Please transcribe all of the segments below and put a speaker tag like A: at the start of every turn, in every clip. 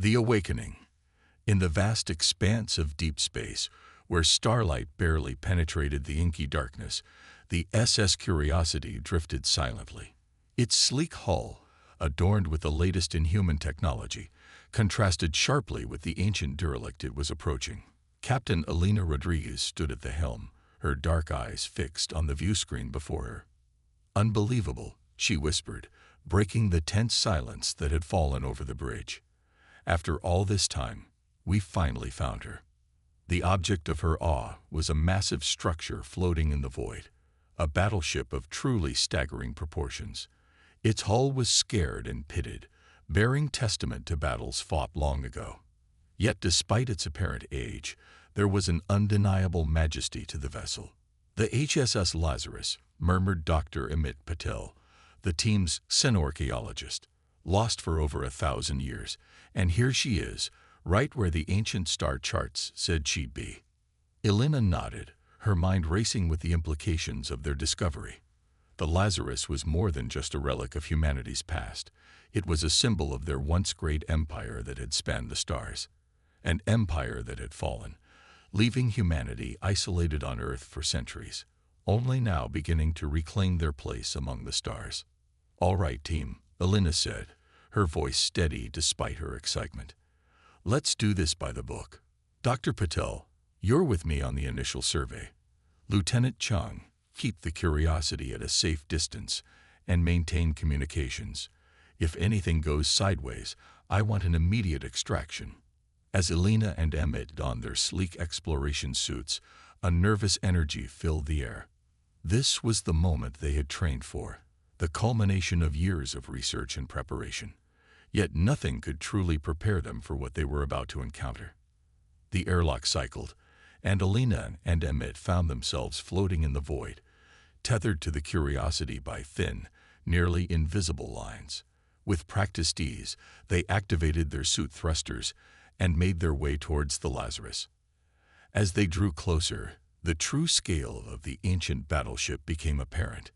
A: The Awakening. In the vast expanse of deep space, where starlight barely penetrated the inky darkness, the SS Curiosity drifted silently. Its sleek hull, adorned with the latest in human technology, contrasted sharply with the ancient derelict it was approaching. Captain Elena Rodriguez stood at the helm, her dark eyes fixed on the viewscreen before her. "Unbelievable," she whispered, breaking the tense silence that had fallen over the bridge. "After all this time, we finally found her." The object of her awe was a massive structure floating in the void, a battleship of truly staggering proportions. Its hull was scarred and pitted, bearing testament to battles fought long ago. Yet despite its apparent age, there was an undeniable majesty to the vessel. "The HSS Lazarus," murmured Dr. Amit Patel, the team's xenorchaeologist, "lost for over 1,000 years, and here she is, right where the ancient star charts said she'd be." Elena nodded, her mind racing with the implications of their discovery. The Lazarus was more than just a relic of humanity's past. It was a symbol of their once great empire that had spanned the stars. An empire that had fallen, leaving humanity isolated on Earth for centuries, only now beginning to reclaim their place among the stars. "All right, team," Elena said, her voice steady despite her excitement. "Let's do this by the book. Dr. Patel, you're with me on the initial survey. Lieutenant Chung, keep the Curiosity at a safe distance and maintain communications. If anything goes sideways, I want an immediate extraction." As Elena and Emmett donned their sleek exploration suits, a nervous energy filled the air. This was the moment they had trained for, the culmination of years of research and preparation. Yet nothing could truly prepare them for what they were about to encounter. The airlock cycled, and Elena and Emmett found themselves floating in the void, tethered to the Curiosity by thin, nearly invisible lines. With practiced ease, they activated their suit thrusters and made their way towards the Lazarus. As they drew closer, the true scale of the ancient battleship became apparent.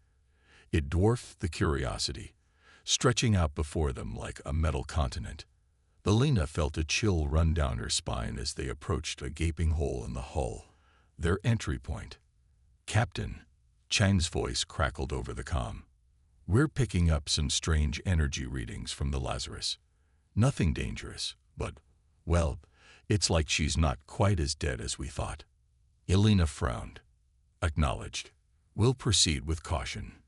A: It dwarfed the Curiosity, stretching out before them like a metal continent. Elena felt a chill run down her spine as they approached a gaping hole in the hull, their entry point. "Captain," Chang's voice crackled over the comm. "We're picking up some strange energy readings from the Lazarus. Nothing dangerous, but, well, it's like she's not quite as dead as we thought." Elena frowned. "Acknowledged. We'll proceed with caution.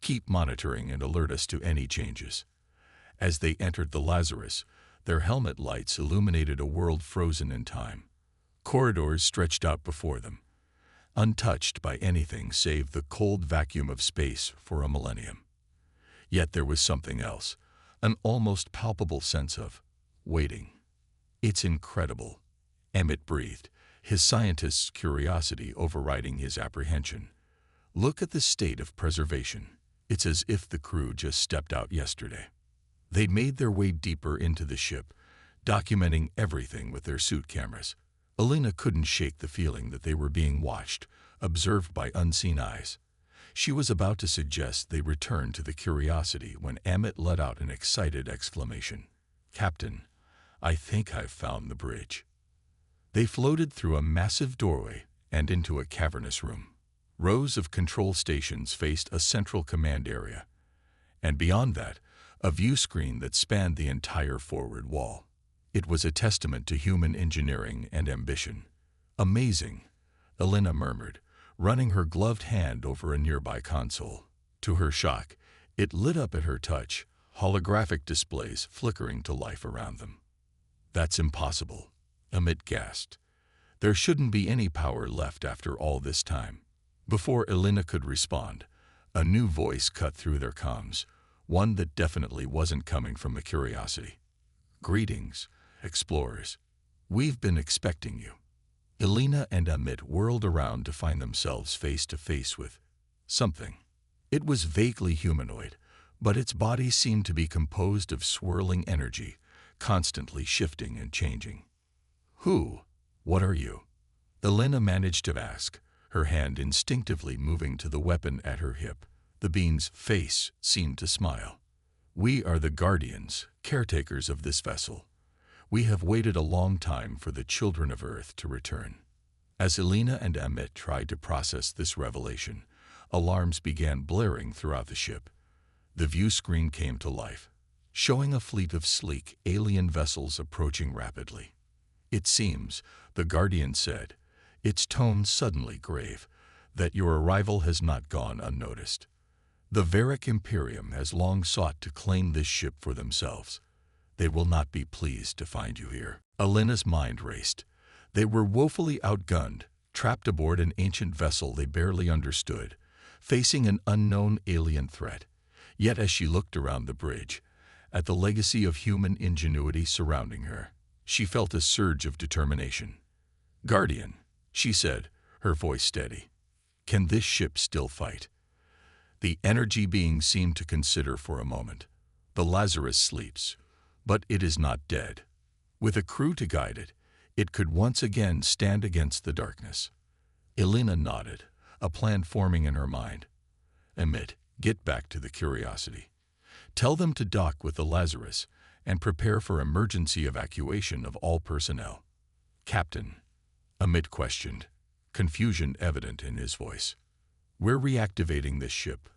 A: Keep monitoring and alert us to any changes." As they entered the Lazarus, their helmet lights illuminated a world frozen in time. Corridors stretched out before them, untouched by anything save the cold vacuum of space for a millennium. Yet there was something else, an almost palpable sense of waiting. "It's incredible," Emmett breathed, his scientist's curiosity overriding his apprehension. "Look at the state of preservation. It's as if the crew just stepped out yesterday." They'd made their way deeper into the ship, documenting everything with their suit cameras. Elena couldn't shake the feeling that they were being watched, observed by unseen eyes. She was about to suggest they return to the Curiosity when Emmett let out an excited exclamation. "Captain, I think I've found the bridge." They floated through a massive doorway and into a cavernous room. Rows of control stations faced a central command area, and beyond that, a view screen that spanned the entire forward wall. It was a testament to human engineering and ambition. "Amazing," Elena murmured, running her gloved hand over a nearby console. To her shock, it lit up at her touch, holographic displays flickering to life around them. "That's impossible," Amit gasped. "There shouldn't be any power left after all this time." Before Elena could respond, a new voice cut through their comms, one that definitely wasn't coming from the Curiosity. "Greetings, explorers. We've been expecting you." Elena and Amit whirled around to find themselves face to face with something. It was vaguely humanoid, but its body seemed to be composed of swirling energy, constantly shifting and changing. "Who? What are you?" Elena managed to ask, her hand instinctively moving to the weapon at her hip. The being's face seemed to smile. "We are the guardians, caretakers of this vessel. We have waited a long time for the children of Earth to return. As Elena and Emmett tried to process this revelation, alarms began blaring throughout the ship. The view screen came to life, showing a fleet of sleek alien vessels approaching rapidly. "It seems," the Guardian said, its tone suddenly grave, "that your arrival has not gone unnoticed. The Varick Imperium has long sought to claim this ship for themselves. They will not be pleased to find you here." Elena's mind raced. They were woefully outgunned, trapped aboard an ancient vessel they barely understood, facing an unknown alien threat. Yet as she looked around the bridge, at the legacy of human ingenuity surrounding her, she felt a surge of determination. "Guardian," she said, her voice steady, "can this ship still fight?" The energy being seemed to consider for a moment. "The Lazarus sleeps, but it is not dead. With a crew to guide it, it could once again stand against the darkness." Elena nodded, a plan forming in her mind. "Emmett, get back to the Curiosity. Tell them to dock with the Lazarus and prepare for emergency evacuation of all personnel." "Captain," Emmett questioned, confusion evident in his voice. "We're reactivating this ship,"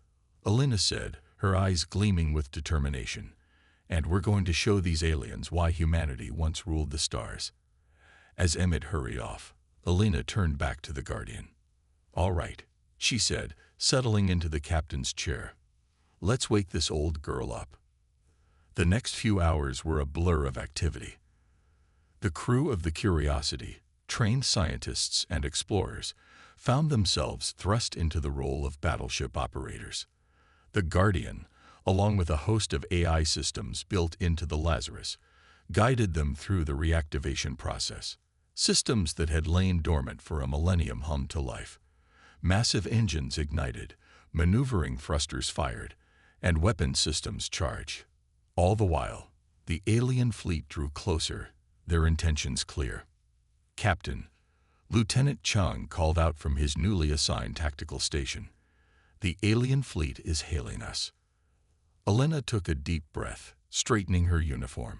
A: Elena said, her eyes gleaming with determination. "And we're going to show these aliens why humanity once ruled the stars." As Emmett hurried off, Elena turned back to the Guardian. "All right," she said, settling into the captain's chair. "Let's wake this old girl up." The next few hours were a blur of activity. The crew of the Curiosity, trained scientists and explorers, found themselves thrust into the role of battleship operators. The Guardian, along with a host of AI systems built into the Lazarus, guided them through the reactivation process. Systems that had lain dormant for a millennium hummed to life. Massive engines ignited, maneuvering thrusters fired, and weapon systems charged. All the while, the alien fleet drew closer, their intentions clear. "Captain," Lieutenant Chung called out from his newly assigned tactical station, "the alien fleet is hailing us." Elena took a deep breath, straightening her uniform.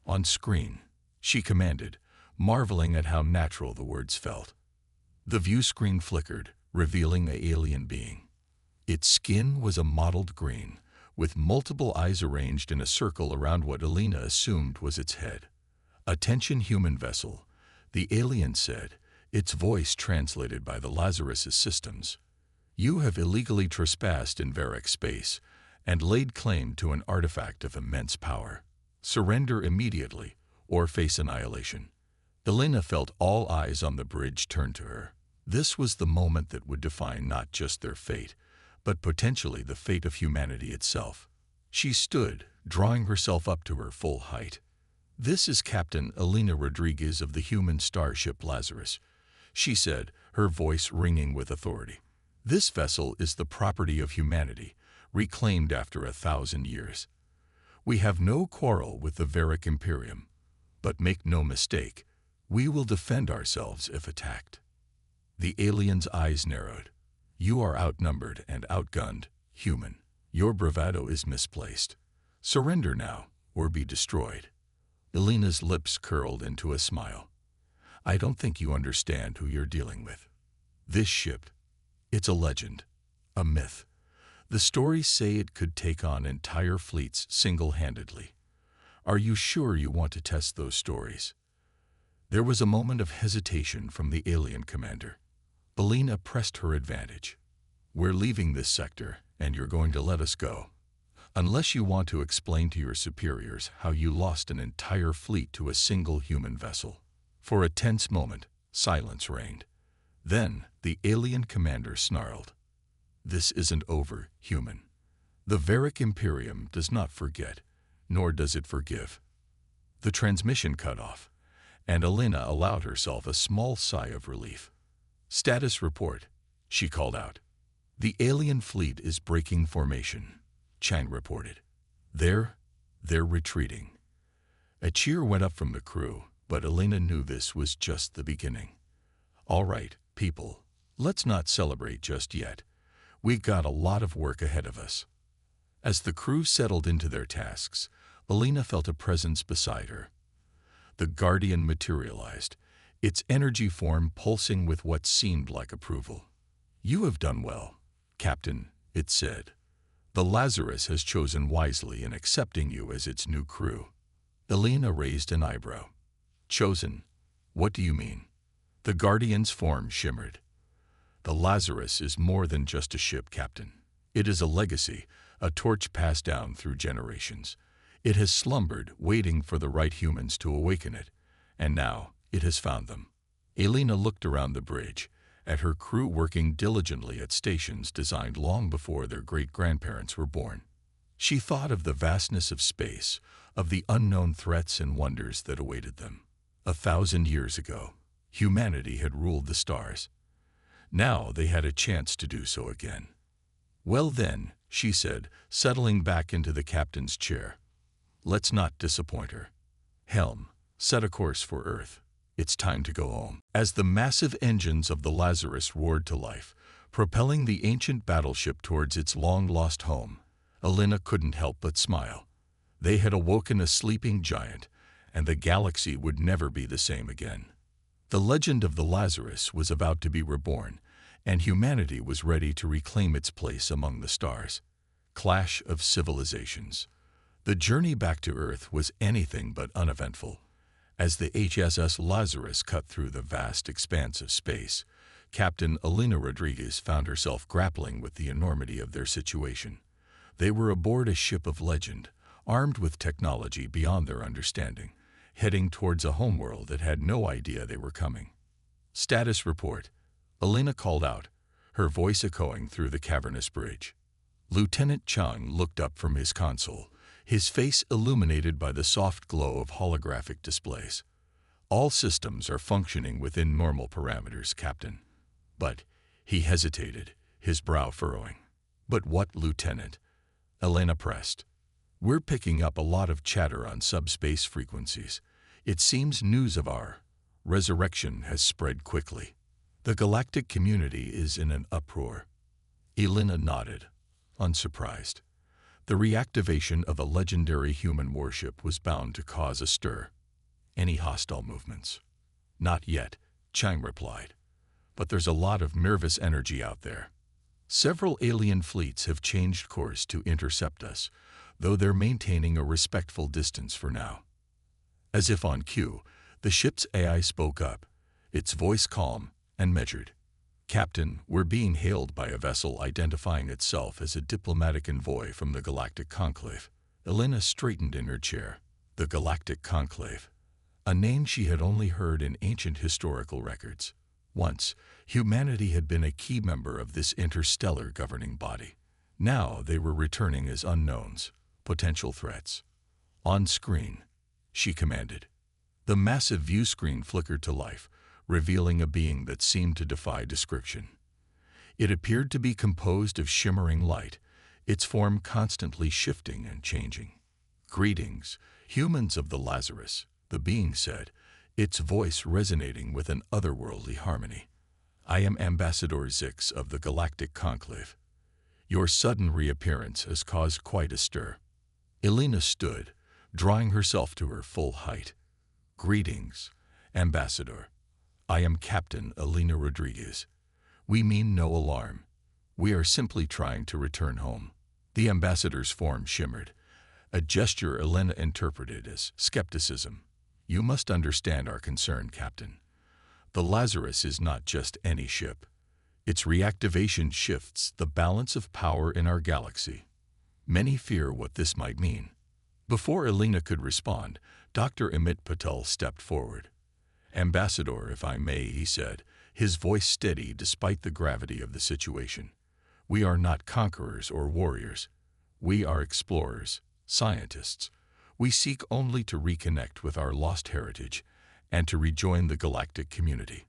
A: "On screen," she commanded, marveling at how natural the words felt. The view screen flickered, revealing the alien being. Its skin was a mottled green, with multiple eyes arranged in a circle around what Elena assumed was its head. "Attention human vessel," the alien said, its voice translated by the Lazarus' systems. "You have illegally trespassed in Varick space and laid claim to an artifact of immense power. Surrender immediately or face annihilation." Elena felt all eyes on the bridge turn to her. This was the moment that would define not just their fate, but potentially the fate of humanity itself. She stood, drawing herself up to her full height. "This is Captain Elena Rodriguez of the human starship Lazarus," she said, her voice ringing with authority. "This vessel is the property of humanity, reclaimed after 1,000 years. We have no quarrel with the Varick Imperium, but make no mistake, we will defend ourselves if attacked." The alien's eyes narrowed. "You are outnumbered and outgunned, human. Your bravado is misplaced. Surrender now, or be destroyed." Elena's lips curled into a smile. "I don't think you understand who you're dealing with. This ship, it's a legend, a myth. The stories say it could take on entire fleets single-handedly. Are you sure you want to test those stories?" There was a moment of hesitation from the alien commander. Elena pressed her advantage. "We're leaving this sector, and you're going to let us go. Unless you want to explain to your superiors how you lost an entire fleet to a single human vessel." For a tense moment, silence reigned. Then the alien commander snarled, "This isn't over, human. The Varick Imperium does not forget, nor does it forgive." The transmission cut off, and Elena allowed herself a small sigh of relief. "Status report," she called out. "The alien fleet is breaking formation," Chang reported. They're retreating." A cheer went up from the crew, but Elena knew this was just the beginning. "All right, people, let's not celebrate just yet. We've got a lot of work ahead of us." As the crew settled into their tasks, Elena felt a presence beside her. The Guardian materialized, its energy form pulsing with what seemed like approval. "You have done well, Captain," it said. "The Lazarus has chosen wisely in accepting you as its new crew." Elena raised an eyebrow. "Chosen? What do you mean?" The Guardian's form shimmered. "The Lazarus is more than just a ship, Captain. It is a legacy, a torch passed down through generations. It has slumbered, waiting for the right humans to awaken it, and now it has found them." Elena looked around the bridge, at her crew working diligently at stations designed long before their great-grandparents were born. She thought of the vastness of space, of the unknown threats and wonders that awaited them. 1,000 years ago, humanity had ruled the stars. Now they had a chance to do so again. "Well then," she said, settling back into the captain's chair, "let's not disappoint her. Helm, set a course for Earth. It's time to go home." As the massive engines of the Lazarus roared to life, propelling the ancient battleship towards its long-lost home, Elena couldn't help but smile. They had awoken a sleeping giant, and the galaxy would never be the same again. The legend of the Lazarus was about to be reborn, and humanity was ready to reclaim its place among the stars. Clash of civilizations. The journey back to Earth was anything but uneventful. As the HSS Lazarus cut through the vast expanse of space, Captain Elena Rodriguez found herself grappling with the enormity of their situation. They were aboard a ship of legend, armed with technology beyond their understanding, heading towards a homeworld that had no idea they were coming. "Status report," Elena called out, her voice echoing through the cavernous bridge. Lieutenant Chung looked up from his console, his face illuminated by the soft glow of holographic displays. "All systems are functioning within normal parameters, Captain." But he hesitated, his brow furrowing. "But what, Lieutenant?" Elena pressed. "We're picking up a lot of chatter on subspace frequencies. It seems news of our resurrection has spread quickly. The galactic community is in an uproar." Elena nodded, unsurprised. The reactivation of a legendary human warship was bound to cause a stir. "Any hostile movements?" "Not yet," Chang replied. "But there's a lot of nervous energy out there. Several alien fleets have changed course to intercept us, though they're maintaining a respectful distance for now." As if on cue, the ship's AI spoke up, its voice calm and measured. "Captain, we're being hailed by a vessel identifying itself as a diplomatic envoy from the Galactic Conclave." Elena straightened in her chair. The Galactic Conclave. A name she had only heard in ancient historical records. Once, humanity had been a key member of this interstellar governing body. Now they were returning as unknowns, potential threats. "On screen," she commanded. The massive view screen flickered to life, revealing a being that seemed to defy description. It appeared to be composed of shimmering light, its form constantly shifting and changing. "Greetings, humans of the Lazarus," the being said, its voice resonating with an otherworldly harmony. "I am Ambassador Zix of the Galactic Conclave. Your sudden reappearance has caused quite a stir." Elena stood, drawing herself to her full height. "Greetings, Ambassador. I am Captain Elena Rodriguez. We mean no alarm. We are simply trying to return home." The ambassador's form shimmered, a gesture Elena interpreted as skepticism. "You must understand our concern, Captain. The Lazarus is not just any ship. Its reactivation shifts the balance of power in our galaxy. Many fear what this might mean." Before Elena could respond, Dr. Amit Patel stepped forward. "Ambassador, if I may," he said, his voice steady despite the gravity of the situation. "We are not conquerors or warriors. We are explorers, scientists. We seek only to reconnect with our lost heritage and to rejoin the galactic community."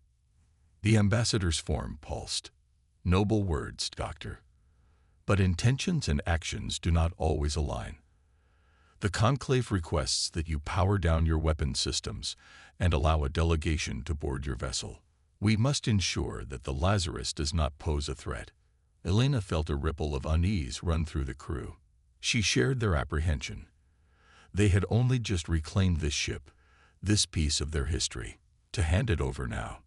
A: The ambassador's form pulsed. "Noble words, Doctor. But intentions and actions do not always align. The Conclave requests that you power down your weapon systems and allow a delegation to board your vessel. We must ensure that the Lazarus does not pose a threat." Elena felt a ripple of unease run through the crew. She shared their apprehension. They had only just reclaimed this ship. this piece of their history, to hand it over now.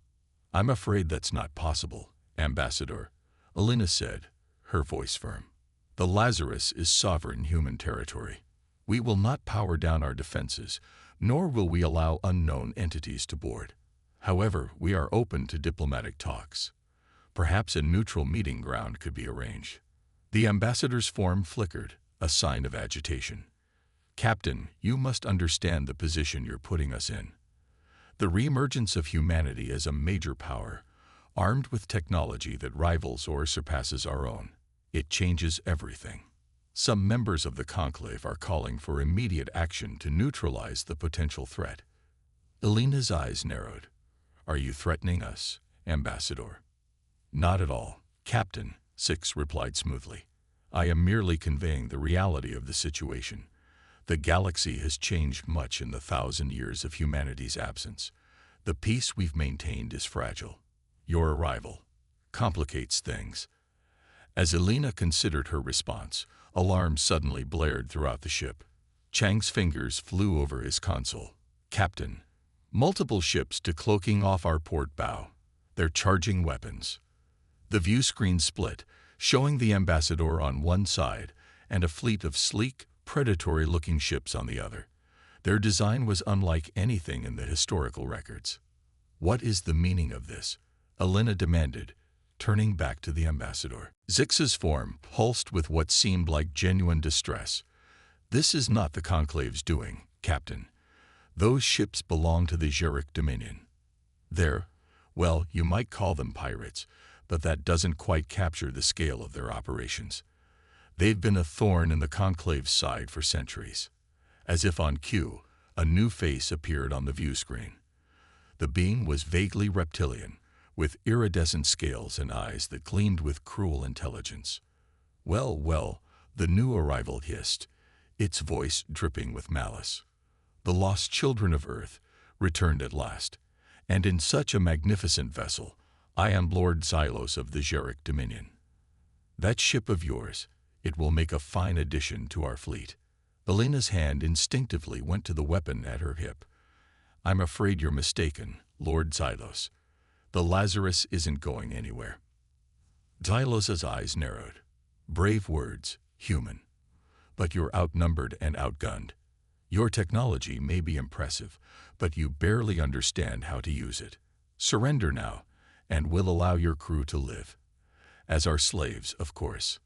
A: I'm afraid that's not possible, Ambassador, Alina said, her voice firm. The Lazarus is sovereign human territory. We will not power down our defenses, nor will we allow unknown entities to board. However, we are open to diplomatic talks. Perhaps a neutral meeting ground could be arranged. The ambassador's form flickered, a sign of agitation. Captain, you must understand the position you're putting us in. The reemergence of humanity as a major power, armed with technology that rivals or surpasses our own. It changes everything. Some members of the conclave are calling for immediate action to neutralize the potential threat. Alina's eyes narrowed. Are you threatening us, Ambassador? Not at all, Captain, Six replied smoothly. I am merely conveying the reality of the situation. The galaxy has changed much in the 1,000 years of humanity's absence. The peace we've maintained is fragile. Your arrival complicates things. As Alina considered her response, alarms suddenly blared throughout the ship. Chang's fingers flew over his console. Captain, multiple ships decloaking off our port bow. They're charging weapons. The view screen split, showing the Ambassador on one side and a fleet of sleek, predatory-looking ships on the other. Their design was unlike anything in the historical records. What is the meaning of this? Alina demanded, turning back to the Ambassador. Zix's form pulsed with what seemed like genuine distress. This is not the Conclave's doing, Captain. Those ships belong to the Xeric Dominion. They're, well, you might call them pirates, but that doesn't quite capture the scale of their operations. They've been a thorn in the Conclave's side for centuries. As if on cue, a new face appeared on the view screen. The being was vaguely reptilian, with iridescent scales and eyes that gleamed with cruel intelligence. Well, well, the new arrival hissed, its voice dripping with malice. The lost children of Earth returned at last, and in such a magnificent vessel. I am Lord Xylos of the Xeric Dominion. That ship of yours, it will make a fine addition to our fleet. Alina's hand instinctively went to the weapon at her hip. I'm afraid you're mistaken, Lord Xylos. The Lazarus isn't going anywhere. Xylos's eyes narrowed. Brave words, human. But you're outnumbered and outgunned. Your technology may be impressive, but you barely understand how to use it. Surrender now, and we'll allow your crew to live. As our slaves, of course.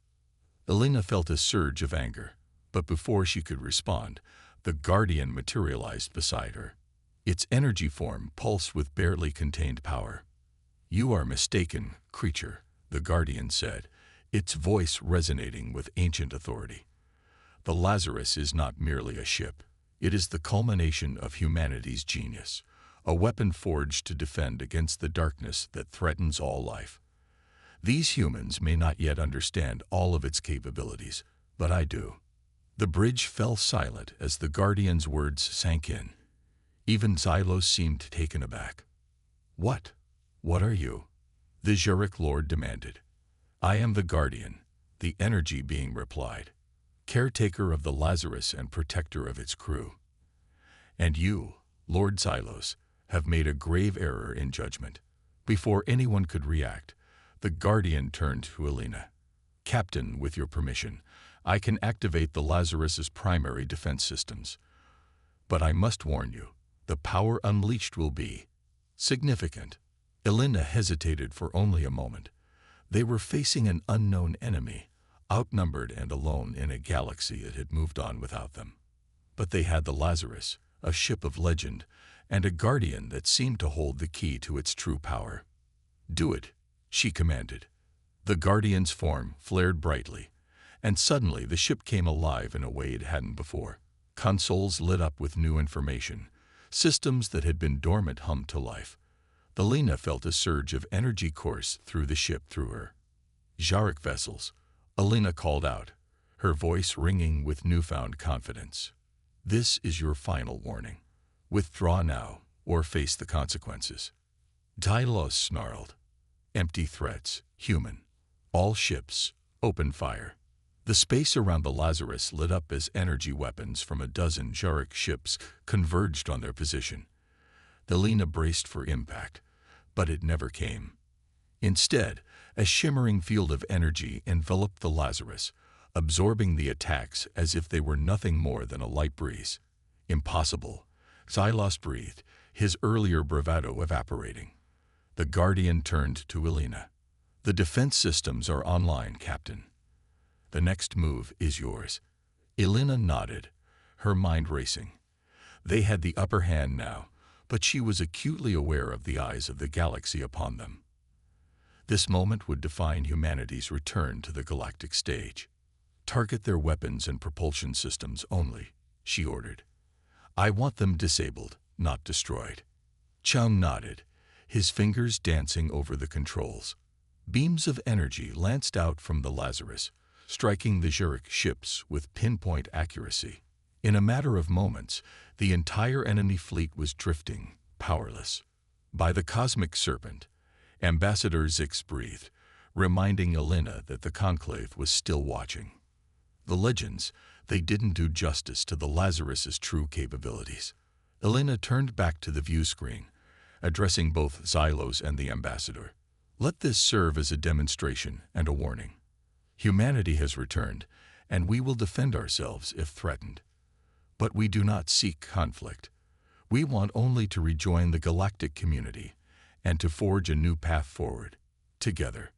A: Alina felt a surge of anger, but before she could respond, the Guardian materialized beside her. Its energy form pulsed with barely contained power. You are mistaken, creature, the Guardian said, its voice resonating with ancient authority. The Lazarus is not merely a ship. It is the culmination of humanity's genius, a weapon forged to defend against the darkness that threatens all life. These humans may not yet understand all of its capabilities, but I do. The bridge fell silent as the Guardian's words sank in. Even Xylos seemed taken aback. What? What are you? The Xeric Lord demanded. I am the Guardian, the energy being replied, caretaker of the Lazarus and protector of its crew. And you, Lord Xylos, have made a grave error in judgment. Before anyone could react, the Guardian turned to Alina. Captain, with your permission, I can activate the Lazarus's primary defense systems. But I must warn you, the power unleashed will be significant. Alina hesitated for only a moment. They were facing an unknown enemy, outnumbered and alone in a galaxy that had moved on without them. But they had the Lazarus, a ship of legend, and a Guardian that seemed to hold the key to its true power. Do it, she commanded. The Guardian's form flared brightly, and suddenly the ship came alive in a way it hadn't before. Consoles lit up with new information. Systems that had been dormant hummed to life. Alina felt a surge of energy course through the ship through her. Xeric vessels, Alina called out, her voice ringing with newfound confidence. This is your final warning. Withdraw now, or face the consequences. Xylos snarled. Empty threats, human. All ships, open fire. The space around the Lazarus lit up as energy weapons from a dozen Xeric ships converged on their position. Elena braced for impact, but it never came. Instead, a shimmering field of energy enveloped the Lazarus, absorbing the attacks as if they were nothing more than a light breeze. Impossible. Xylos breathed, his earlier bravado evaporating. The Guardian turned to Elena. The defense systems are online, Captain. The next move is yours. Elena nodded, her mind racing. They had the upper hand now, but she was acutely aware of the eyes of the galaxy upon them. This moment would define humanity's return to the galactic stage. Target their weapons and propulsion systems only, she ordered. I want them disabled, not destroyed. Chung nodded, his fingers dancing over the controls. Beams of energy lanced out from the Lazarus, striking the Zurich ships with pinpoint accuracy. In a matter of moments, the entire enemy fleet was drifting, powerless. By the cosmic serpent, Ambassador Zix breathed, reminding Elena that the Conclave was still watching. The legends, they didn't do justice to the Lazarus's true capabilities. Elena turned back to the view screen, addressing both Xylos and the Ambassador. Let this serve as a demonstration and a warning. Humanity has returned, and we will defend ourselves if threatened. But we do not seek conflict. We want only to rejoin the galactic community and to forge a new path forward, together.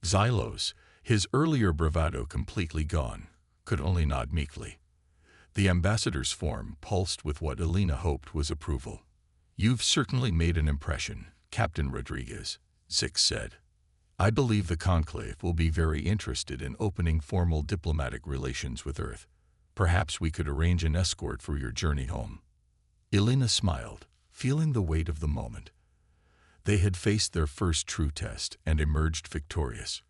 A: Xylos, his earlier bravado completely gone, could only nod meekly. The Ambassador's form pulsed with what Elena hoped was approval. You've certainly made an impression, Captain Rodriguez, Zix said. I believe the Conclave will be very interested in opening formal diplomatic relations with Earth. Perhaps we could arrange an escort for your journey home. Elena smiled, feeling the weight of the moment. They had faced their first true test and emerged victorious.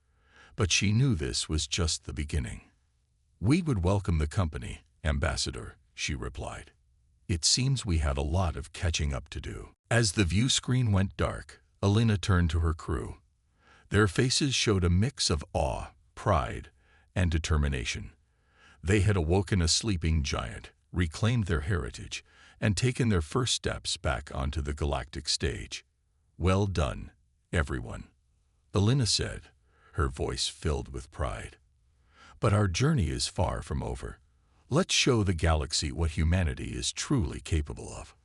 A: But she knew this was just the beginning. We would welcome the company, Ambassador, she replied. It seems we had a lot of catching up to do. As the view screen went dark, Elena turned to her crew. Their faces showed a mix of awe, pride, and determination. They had awoken a sleeping giant, reclaimed their heritage, and taken their first steps back onto the galactic stage. Well done, everyone, Elena said, her voice filled with pride. But our journey is far from over. Let's show the galaxy what humanity is truly capable of.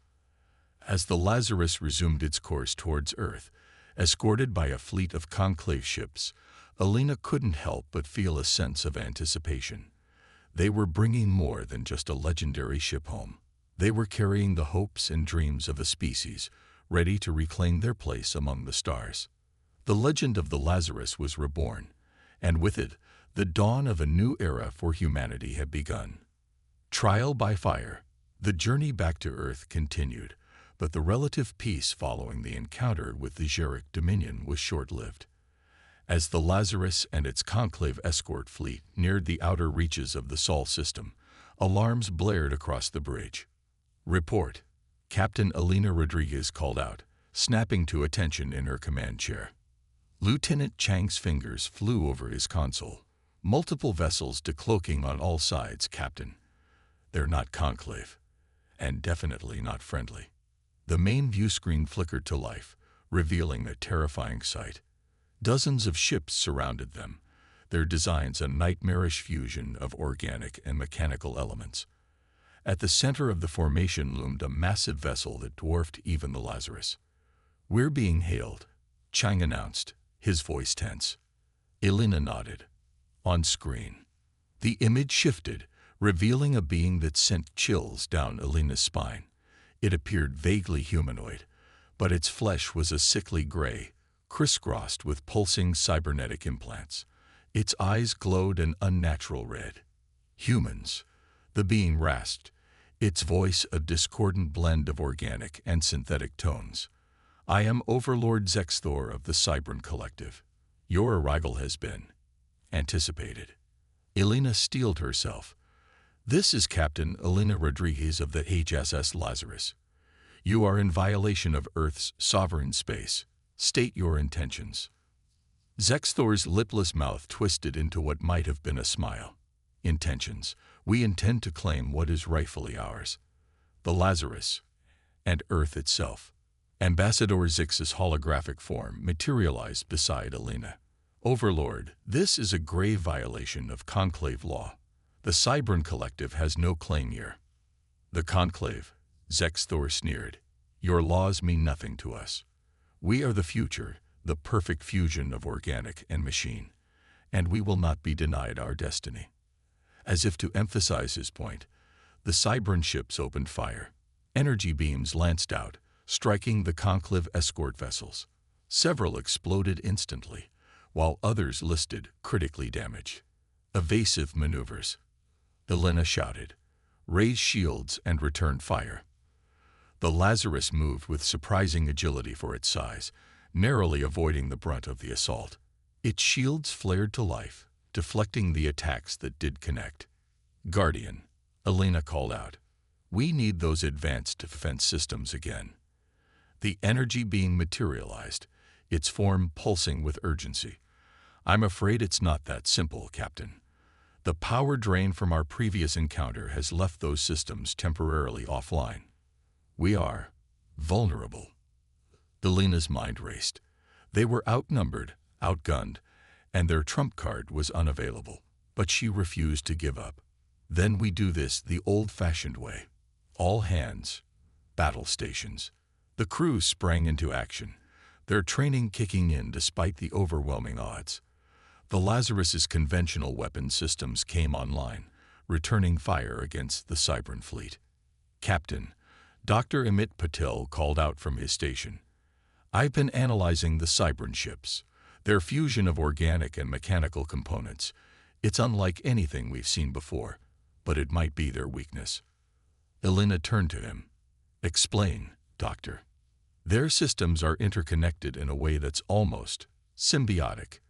A: As the Lazarus resumed its course towards Earth, escorted by a fleet of Conclave ships, Elena couldn't help but feel a sense of anticipation. They were bringing more than just a legendary ship home. They were carrying the hopes and dreams of a species, ready to reclaim their place among the stars. The legend of the Lazarus was reborn, and with it, the dawn of a new era for humanity had begun. Trial by fire, the journey back to Earth continued, but the relative peace following the encounter with the Zurich Dominion was short-lived. As the Lazarus and its Conclave escort fleet neared the outer reaches of the Sol system, alarms blared across the bridge. Report, Captain Elena Rodriguez called out, snapping to attention in her command chair. Lieutenant Chang's fingers flew over his console. Multiple vessels decloaking on all sides, Captain. They're not Conclave, and definitely not friendly. The main view screen flickered to life, revealing a terrifying sight. Dozens of ships surrounded them, their designs a nightmarish fusion of organic and mechanical elements. At the center of the formation loomed a massive vessel that dwarfed even the Lazarus. We're being hailed, Chang announced, his voice tense. Elena nodded. On screen, the image shifted, revealing a being that sent chills down Elena's spine. It appeared vaguely humanoid, but its flesh was a sickly gray, crisscrossed with pulsing cybernetic implants. Its eyes glowed an unnatural red. Humans, the being rasped, its voice a discordant blend of organic and synthetic tones. I am Overlord Zexthor of the Cybran Collective. Your arrival has been anticipated. Elena steeled herself. This is Captain Elena Rodriguez of the HSS Lazarus. You are in violation of Earth's sovereign space. State your intentions. Zexthor's lipless mouth twisted into what might have been a smile. Intentions. We intend to claim what is rightfully ours. The Lazarus and Earth itself. Ambassador Zix's holographic form materialized beside Elena. Overlord, this is a grave violation of Conclave law. The Cybran Collective has no claim here. The Conclave, Zexthor sneered. Your laws mean nothing to us. We are the future, the perfect fusion of organic and machine, and we will not be denied our destiny. As if to emphasize his point, the Cybran ships opened fire. Energy beams lanced out, striking the Conclave escort vessels. Several exploded instantly, while others listed critically damaged. Evasive maneuvers. Elena shouted. Raise shields and return fire. The Lazarus moved with surprising agility for its size, narrowly avoiding the brunt of the assault. Its shields flared to life, deflecting the attacks that did connect. Guardian, Elena called out. We need those advanced defense systems again. The energy being materialized, its form pulsing with urgency. I'm afraid it's not that simple, Captain. The power drain from our previous encounter has left those systems temporarily offline. We are vulnerable. Elena's mind raced. They were outnumbered, outgunned, and their trump card was unavailable. But she refused to give up. Then we do this the old-fashioned way. All hands. Battle stations. The crew sprang into action, their training kicking in despite the overwhelming odds. The Lazarus's conventional weapon systems came online, returning fire against the Cybran fleet. Captain, Dr. Amit Patel called out from his station. I've been analyzing the Cybran ships, their fusion of organic and mechanical components. It's unlike anything we've seen before, but it might be their weakness. Elena turned to him. Explain, Doctor. Their systems are interconnected in a way that's almost symbiotic.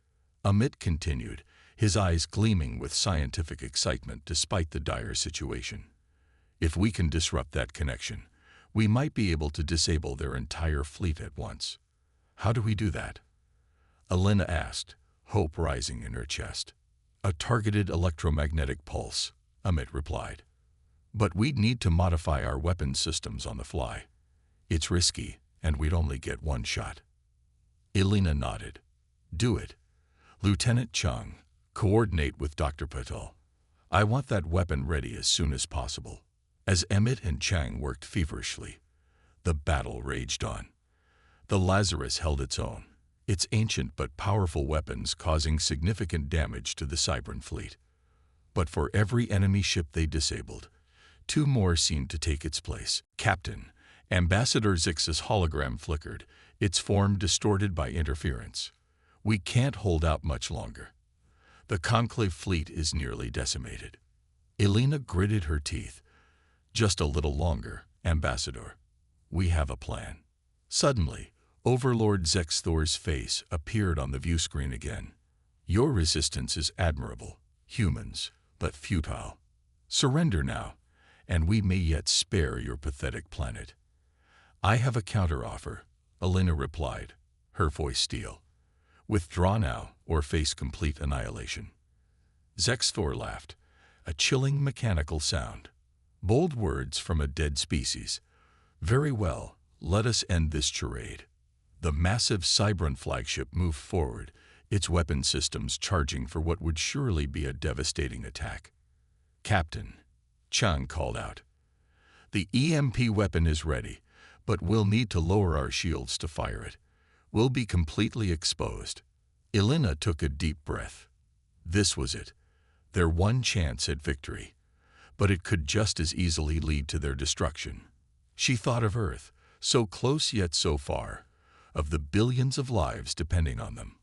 A: Amit continued, his eyes gleaming with scientific excitement despite the dire situation. If we can disrupt that connection, we might be able to disable their entire fleet at once. How do we do that? Elena asked, hope rising in her chest. A targeted electromagnetic pulse, Amit replied. But we'd need to modify our weapon systems on the fly. It's risky, and we'd only get one shot. Elena nodded. Do it. Lieutenant Chung, coordinate with Dr. Patel. I want that weapon ready as soon as possible. As Emmett and Chang worked feverishly, the battle raged on. The Lazarus held its own, its ancient but powerful weapons causing significant damage to the Cybran fleet. But for every enemy ship they disabled, two more seemed to take its place. Captain, Ambassador Zix's hologram flickered, its form distorted by interference. We can't hold out much longer. The Conclave fleet is nearly decimated. Elena gritted her teeth. Just a little longer, Ambassador. We have a plan. Suddenly, Overlord Zexthor's face appeared on the view screen again. Your resistance is admirable, humans, but futile. Surrender now, and we may yet spare your pathetic planet. I have a counteroffer, Elena replied, her voice steel. Withdraw now, or face complete annihilation. Zexthor laughed, a chilling mechanical sound. Bold words from a dead species. Very well, let us end this charade. The massive Cybran flagship moved forward, its weapon systems charging for what would surely be a devastating attack. Captain, Chang called out. The EMP weapon is ready, but we'll need to lower our shields to fire it. We'll be completely exposed. Elena took a deep breath. This was it, their one chance at victory. But it could just as easily lead to their destruction. She thought of Earth, so close yet so far, of the billions of lives depending on them.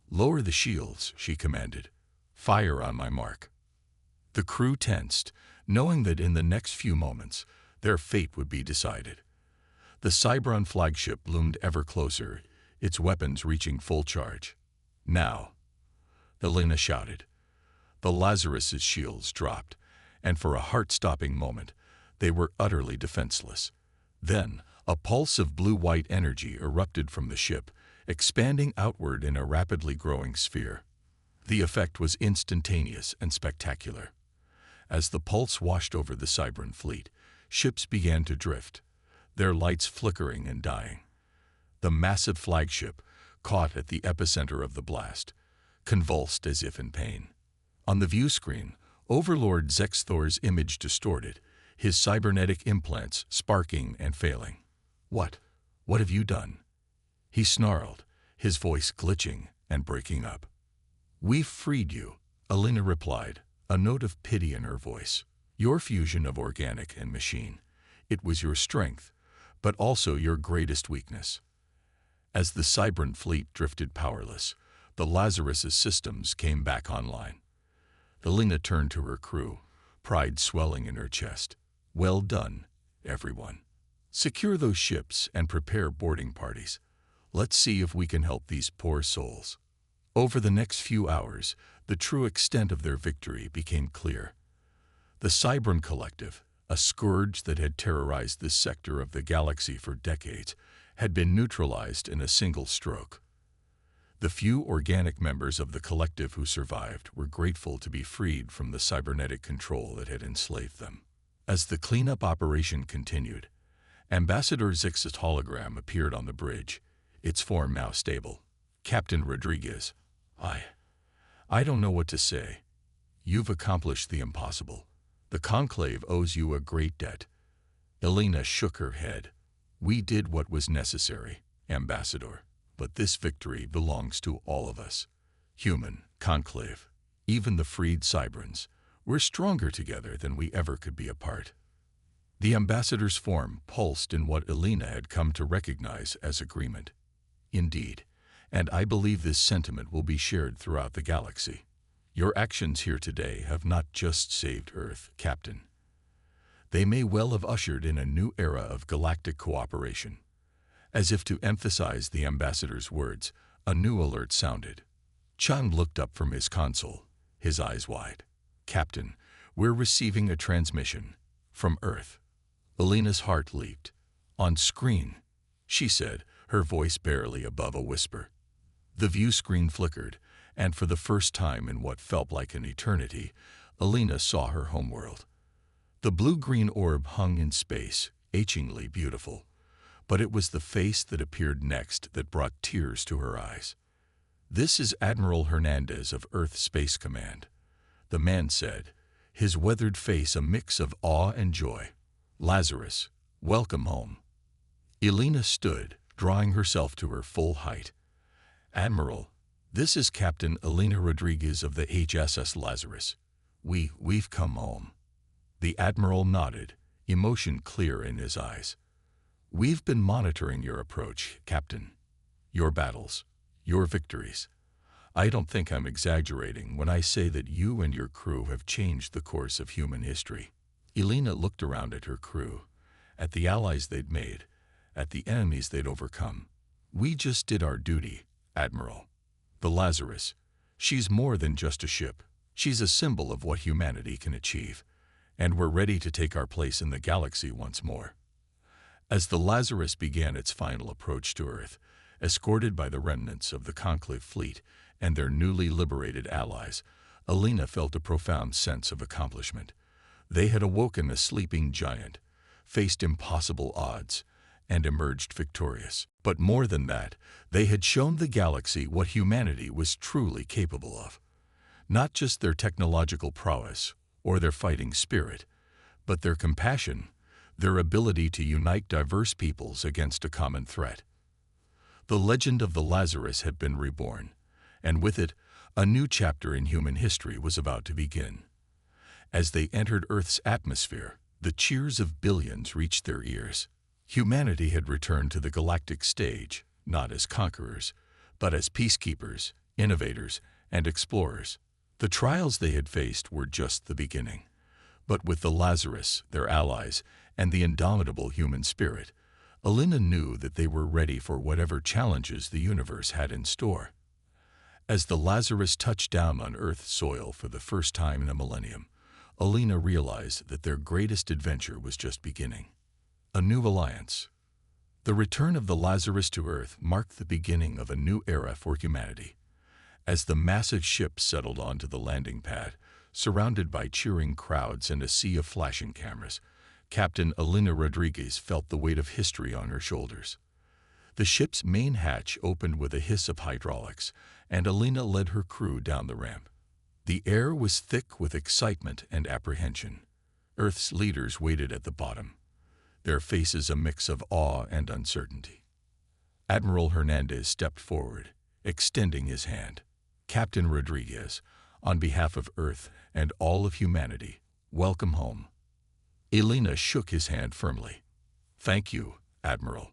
A: Lower the shields, she commanded. Fire on my mark. The crew tensed, knowing that in the next few moments, their fate would be decided. The Cybran flagship loomed ever closer, its weapons reaching full charge. Now, Elena shouted. The Lazarus's shields dropped, and for a heart-stopping moment, they were utterly defenseless. Then, a pulse of blue-white energy erupted from the ship, expanding outward in a rapidly growing sphere. The effect was instantaneous and spectacular. As the pulse washed over the Cybran fleet, ships began to drift, their lights flickering and dying. The massive flagship, caught at the epicenter of the blast, convulsed as if in pain. On the view screen, Overlord Zexthor's image distorted, his cybernetic implants sparking and failing. What have you done?" he snarled, his voice glitching and breaking up. "We've freed you," Alina replied, a note of pity in her voice. "Your fusion of organic and machine. It was your strength, but also your greatest weakness." As the Cybran fleet drifted powerless, the Lazarus's systems came back online. Alina turned to her crew, pride swelling in her chest. "Well done, everyone. Secure those ships and prepare boarding parties. Let's see if we can help these poor souls." Over the next few hours, the true extent of their victory became clear. The Cybran Collective, a scourge that had terrorized this sector of the galaxy for decades, had been neutralized in a single stroke. The few organic members of the collective who survived were grateful to be freed from the cybernetic control that had enslaved them. As the cleanup operation continued, Ambassador Zix's hologram appeared on the bridge, its form now stable. "Captain Rodriguez, I don't know what to say. You've accomplished the impossible. The Conclave owes you a great debt." Alina shook her head. "We did what was necessary, Ambassador, but this victory belongs to all of us. Human, Conclave, even the freed Cybrans. We're stronger together than we ever could be apart." The ambassador's form pulsed in what Alina had come to recognize as agreement. "Indeed, and I believe this sentiment will be shared throughout the galaxy. Your actions here today have not just saved Earth, Captain. They may well have ushered in a new era of galactic cooperation." As if to emphasize the ambassador's words, a new alert sounded. Chang looked up from his console, his eyes wide. "Captain, we're receiving a transmission from Earth." Alina's heart leaped. "On screen," she said, her voice barely above a whisper. The view screen flickered, and for the first time in what felt like an eternity, Alina saw her homeworld. The blue-green orb hung in space, achingly beautiful, but it was the face that appeared next that brought tears to her eyes. "This is Admiral Hernandez of Earth Space Command," the man said, his weathered face a mix of awe and joy. "Lazarus, welcome home." Alina stood, drawing herself to her full height. "Admiral, this is Captain Alina Rodriguez of the HSS Lazarus. We've come home." The Admiral nodded, emotion clear in his eyes. "We've been monitoring your approach, Captain. Your battles, your victories. I don't think I'm exaggerating when I say that you and your crew have changed the course of human history." Alina looked around at her crew, at the allies they'd made, at the enemies they'd overcome. "We just did our duty, Admiral. The Lazarus, she's more than just a ship. She's a symbol of what humanity can achieve, and we're ready to take our place in the galaxy once more." As the Lazarus began its final approach to Earth, escorted by the remnants of the Conclave fleet and their newly liberated allies, Alina felt a profound sense of accomplishment. They had awoken a sleeping giant, faced impossible odds, and emerged victorious. But more than that, they had shown the galaxy what humanity was truly capable of. Not just their technological prowess or their fighting spirit, but their compassion, their ability to unite diverse peoples against a common threat. The legend of the Lazarus had been reborn, and with it, a new chapter in human history was about to begin. As they entered Earth's atmosphere, the cheers of billions reached their ears. Humanity had returned to the galactic stage, not as conquerors, but as peacekeepers, innovators, and explorers. The trials they had faced were just the beginning. But with the Lazarus, their allies, and the indomitable human spirit, Alina knew that they were ready for whatever challenges the universe had in store. As the Lazarus touched down on Earth's soil for the first time in a millennium, Alina realized that their greatest adventure was just beginning. A new alliance. The return of the Lazarus to Earth marked the beginning of a new era for humanity. As the massive ship settled onto the landing pad, surrounded by cheering crowds and a sea of flashing cameras, Captain Elena Rodriguez felt the weight of history on her shoulders. The ship's main hatch opened with a hiss of hydraulics, and Elena led her crew down the ramp. The air was thick with excitement and apprehension. Earth's leaders waited at the bottom, their faces a mix of awe and uncertainty. Admiral Hernandez stepped forward, extending his hand. Captain Rodriguez, on behalf of Earth and all of humanity, welcome home. Elena shook his hand firmly. Thank you, Admiral.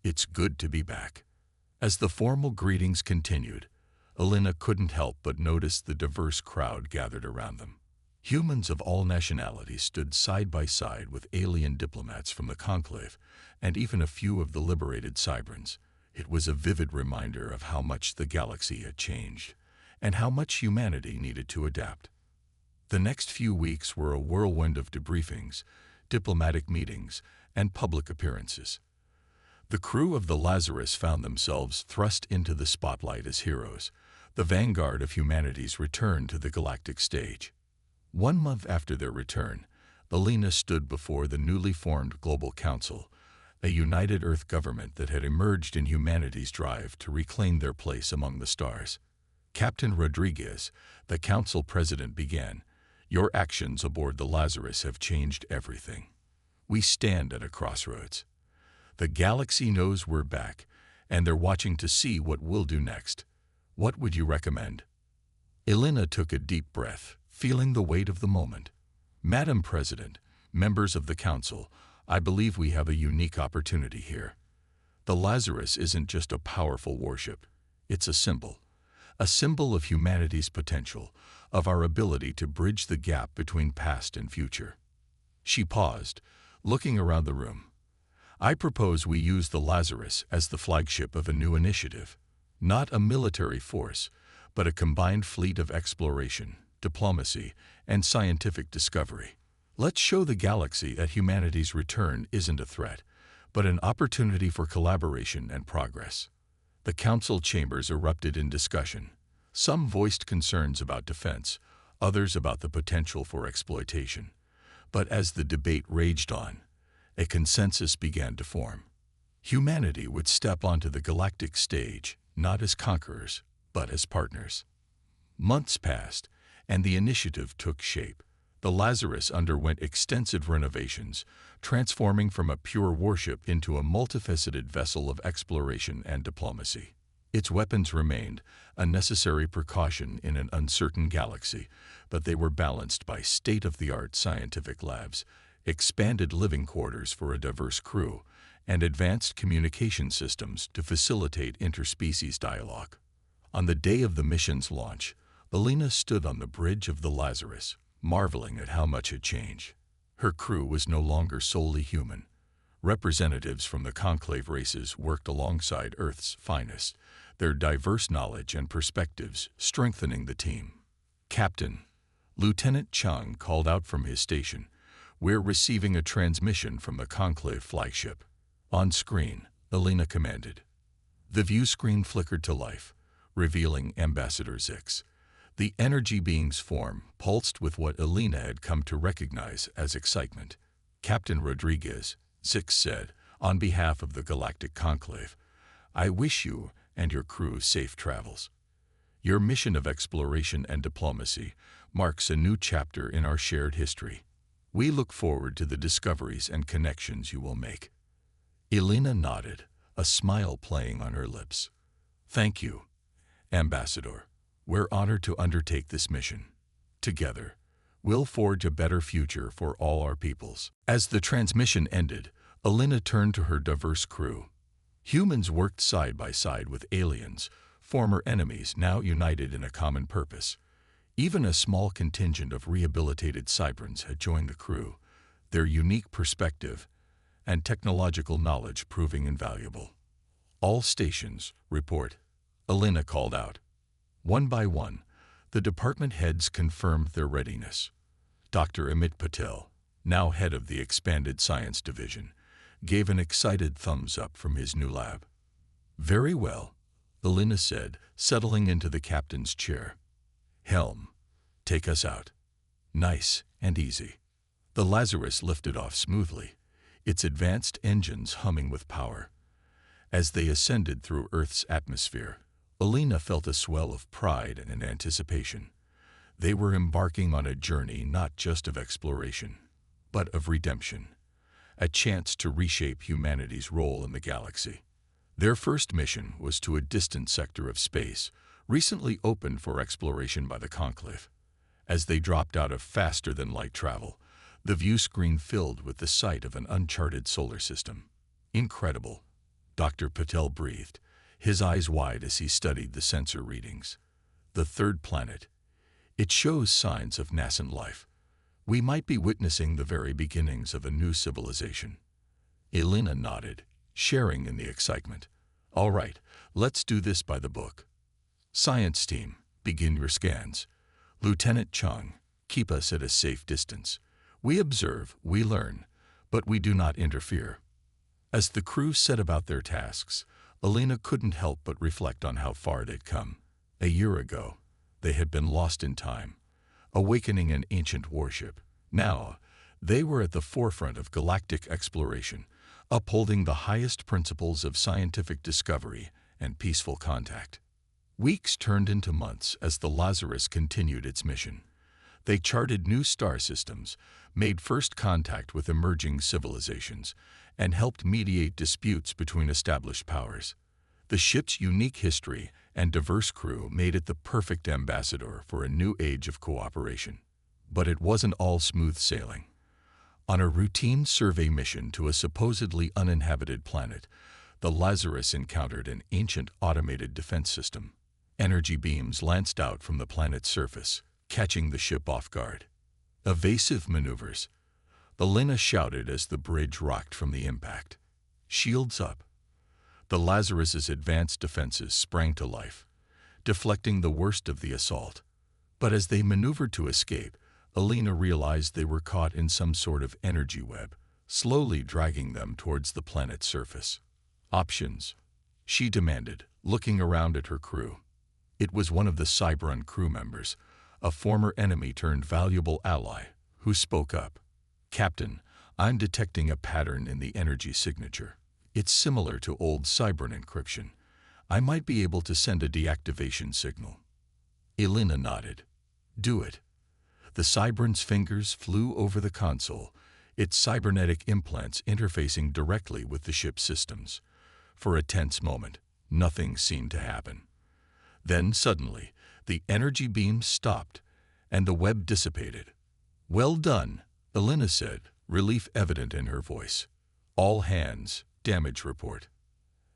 A: It's good to be back. As the formal greetings continued, Elena couldn't help but notice the diverse crowd gathered around them. Humans of all nationalities stood side by side with alien diplomats from the Conclave and even a few of the liberated Cybrans. It was a vivid reminder of how much the galaxy had changed and how much humanity needed to adapt. The next few weeks were a whirlwind of debriefings, diplomatic meetings, and public appearances. The crew of the Lazarus found themselves thrust into the spotlight as heroes, the vanguard of humanity's return to the galactic stage. 1 month after their return, Elena stood before the newly formed Global Council, a united Earth government that had emerged in humanity's drive to reclaim their place among the stars. Captain Rodriguez, the council president, began, "Your actions aboard the Lazarus have changed everything. We stand at a crossroads. The galaxy knows we're back, and they're watching to see what we'll do next. What would you recommend?" Elena took a deep breath, feeling the weight of the moment. "Madam President, members of the Council, I believe we have a unique opportunity here. The Lazarus isn't just a powerful warship. It's a symbol of humanity's potential, of our ability to bridge the gap between past and future." She paused, looking around the room. "I propose we use the Lazarus as the flagship of a new initiative. Not a military force, but a combined fleet of exploration, diplomacy, and scientific discovery. Let's show the galaxy that humanity's return isn't a threat, but an opportunity for collaboration and progress." The council chambers erupted in discussion. Some voiced concerns about defense, others about the potential for exploitation. But as the debate raged on, a consensus began to form. Humanity would step onto the galactic stage, not as conquerors, but as partners. Months passed, and the initiative took shape. The Lazarus underwent extensive renovations, transforming from a pure warship into a multifaceted vessel of exploration and diplomacy. Its weapons remained, a necessary precaution in an uncertain galaxy, but they were balanced by state-of-the-art scientific labs, expanded living quarters for a diverse crew, and advanced communication systems to facilitate interspecies dialogue. On the day of the mission's launch, Elena stood on the bridge of the Lazarus, marveling at how much had changed. Her crew was no longer solely human. Representatives from the Conclave races worked alongside Earth's finest, their diverse knowledge and perspectives strengthening the team. "Captain," Lieutenant Chung called out from his station, "we're receiving a transmission from the Conclave flagship." On screen, Elena commanded. The view screen flickered to life, revealing Ambassador Zix. The energy being's form pulsed with what Elena had come to recognize as excitement. "Captain Rodriguez," Zix said, "on behalf of the Galactic Conclave, I wish you and your crew safe travels. Your mission of exploration and diplomacy marks a new chapter in our shared history. We look forward to the discoveries and connections you will make." Elena nodded, a smile playing on her lips. "Thank you, Ambassador. We're honored to undertake this mission. Together, we'll forge a better future for all our peoples." As the transmission ended, Elena turned to her diverse crew. Humans worked side by side with aliens, former enemies now united in a common purpose. Even a small contingent of rehabilitated Cybrans had joined the crew, their unique perspective and technological knowledge proving invaluable. "All stations, report," Elena called out. One by one, the department heads confirmed their readiness. Dr. Amit Patel, now head of the expanded science division, gave an excited thumbs up from his new lab. "Very well," Elena said, settling into the captain's chair. "Helm, take us out. Nice and easy." The Lazarus lifted off smoothly, its advanced engines humming with power. As they ascended through Earth's atmosphere, Alina felt a swell of pride and anticipation. They were embarking on a journey not just of exploration, but of redemption, a chance to reshape humanity's role in the galaxy. Their first mission was to a distant sector of space, recently opened for exploration by the Conclave. As they dropped out of faster-than-light travel, the view screen filled with the sight of an uncharted solar system. Incredible, Dr. Patel breathed, his eyes wide as he studied the sensor readings. The third planet. It shows signs of nascent life. We might be witnessing the very beginnings of a new civilization. Elena nodded, sharing in the excitement. All right, let's do this by the book. Science team, begin your scans. Lieutenant Chung, keep us at a safe distance. We observe, we learn, but we do not interfere. As the crew set about their tasks, Elena couldn't help but reflect on how far they'd come. A year ago, they had been lost in time, awakening an ancient warship. Now, they were at the forefront of galactic exploration, upholding the highest principles of scientific discovery and peaceful contact. Weeks turned into months as the Lazarus continued its mission. They charted new star systems, made first contact with emerging civilizations, and helped mediate disputes between established powers. The ship's unique history and diverse crew made it the perfect ambassador for a new age of cooperation. But it wasn't all smooth sailing. On a routine survey mission to a supposedly uninhabited planet, the Lazarus encountered an ancient automated defense system. Energy beams lanced out from the planet's surface, catching the ship off guard. Evasive maneuvers. Elena shouted as the bridge rocked from the impact. Shields up. The Lazarus's advanced defenses sprang to life, deflecting the worst of the assault. But as they maneuvered to escape, Elena realized they were caught in some sort of energy web, slowly dragging them towards the planet's surface. Options, she demanded, looking around at her crew. It was one of the Cybron crew members, a former enemy turned valuable ally, who spoke up. Captain, I'm detecting a pattern in the energy signature. It's similar to old Cybron encryption. I might be able to send a deactivation signal. Elena nodded. Do it. The Cybron's fingers flew over the console, its cybernetic implants interfacing directly with the ship's systems. For a tense moment, nothing seemed to happen. Then suddenly, the energy beam stopped, and the web dissipated. Well done, Elena said, relief evident in her voice. All hands, damage report.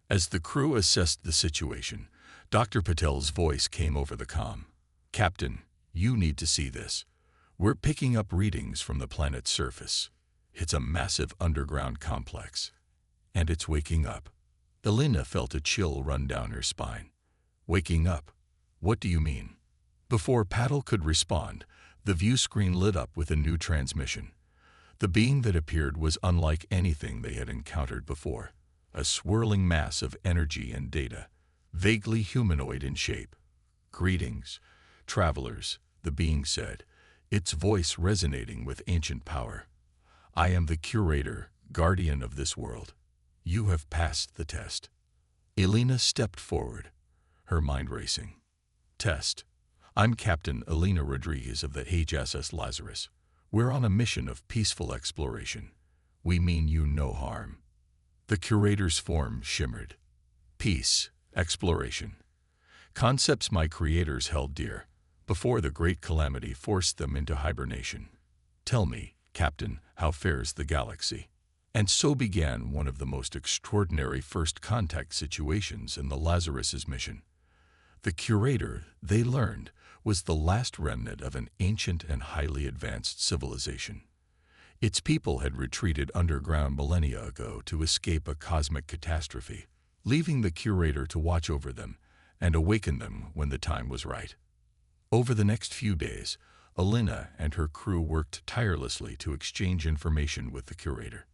A: As the crew assessed the situation, Dr. Patel's voice came over the comm. Captain, you need to see this. We're picking up readings from the planet's surface. It's a massive underground complex. And it's waking up. Elena felt a chill run down her spine. Waking up? What do you mean? Before Patel could respond, the view screen lit up with a new transmission. The being that appeared was unlike anything they had encountered before. A swirling mass of energy and data, vaguely humanoid in shape. Greetings, travelers, the being said, its voice resonating with ancient power. I am the curator, guardian of this world. You have passed the test. Elena stepped forward, her mind racing. Test. I'm Captain Elena Rodriguez of the HSS Lazarus. We're on a mission of peaceful exploration. We mean you no harm. The curator's form shimmered. Peace, exploration. Concepts my creators held dear, before the great calamity forced them into hibernation. Tell me, Captain, how fares the galaxy? And so began one of the most extraordinary first contact situations in the Lazarus's mission. The curator, they learned, was the last remnant of an ancient and highly advanced civilization. Its people had retreated underground millennia ago to escape a cosmic catastrophe, leaving the curator to watch over them and awaken them when the time was right. Over the next few days, Elena and her crew worked tirelessly to exchange information with the curator.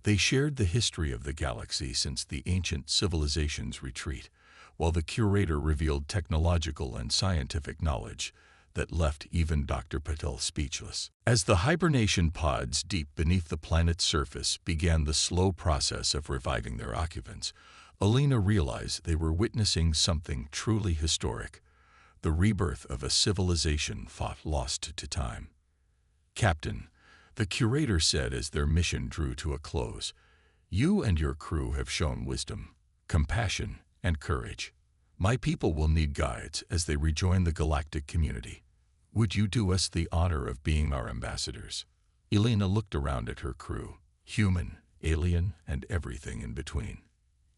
A: They shared the history of the galaxy since the ancient civilization's retreat, while the curator revealed technological and scientific knowledge that left even Dr. Patel speechless. As the hibernation pods deep beneath the planet's surface began the slow process of reviving their occupants, Alina realized they were witnessing something truly historic, the rebirth of a civilization thought lost to time. "Captain," the curator said as their mission drew to a close, "you and your crew have shown wisdom, compassion, and courage. My people will need guides as they rejoin the galactic community. Would you do us the honor of being our ambassadors?" Elena looked around at her crew, human, alien, and everything in between.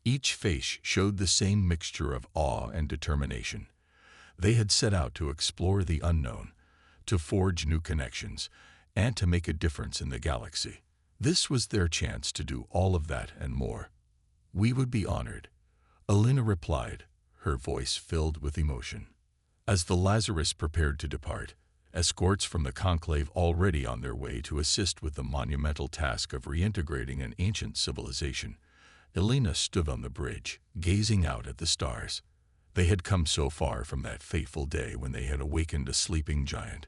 A: Each face showed the same mixture of awe and determination. They had set out to explore the unknown, to forge new connections, and to make a difference in the galaxy. This was their chance to do all of that and more. "We would be honored," Alina replied, her voice filled with emotion. As the Lazarus prepared to depart, escorts from the conclave already on their way to assist with the monumental task of reintegrating an ancient civilization, Elena stood on the bridge, gazing out at the stars. They had come so far from that fateful day when they had awakened a sleeping giant.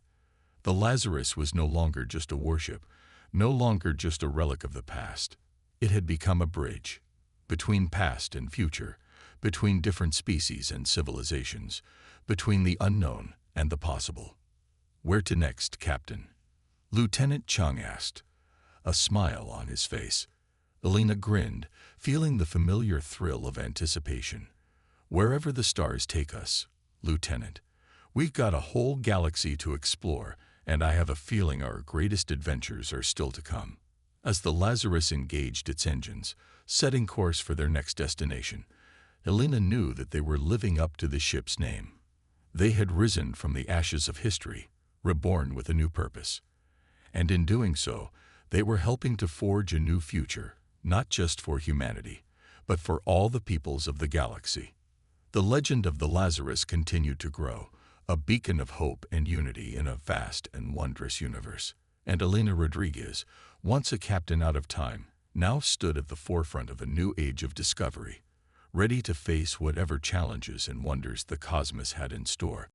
A: The Lazarus was no longer just a warship, no longer just a relic of the past. It had become a bridge between past and future, between different species and civilizations, between the unknown and the possible. "Where to next, Captain?" Lieutenant Chung asked, a smile on his face. Elena grinned, feeling the familiar thrill of anticipation. "Wherever the stars take us, Lieutenant. We've got a whole galaxy to explore, and I have a feeling our greatest adventures are still to come." As the Lazarus engaged its engines, setting course for their next destination, Elena knew that they were living up to the ship's name. They had risen from the ashes of history, reborn with a new purpose. And in doing so, they were helping to forge a new future, not just for humanity, but for all the peoples of the galaxy. The legend of the Lazarus continued to grow, a beacon of hope and unity in a vast and wondrous universe. And Elena Rodriguez, once a captain out of time, now stood at the forefront of a new age of discovery, ready to face whatever challenges and wonders the cosmos had in store.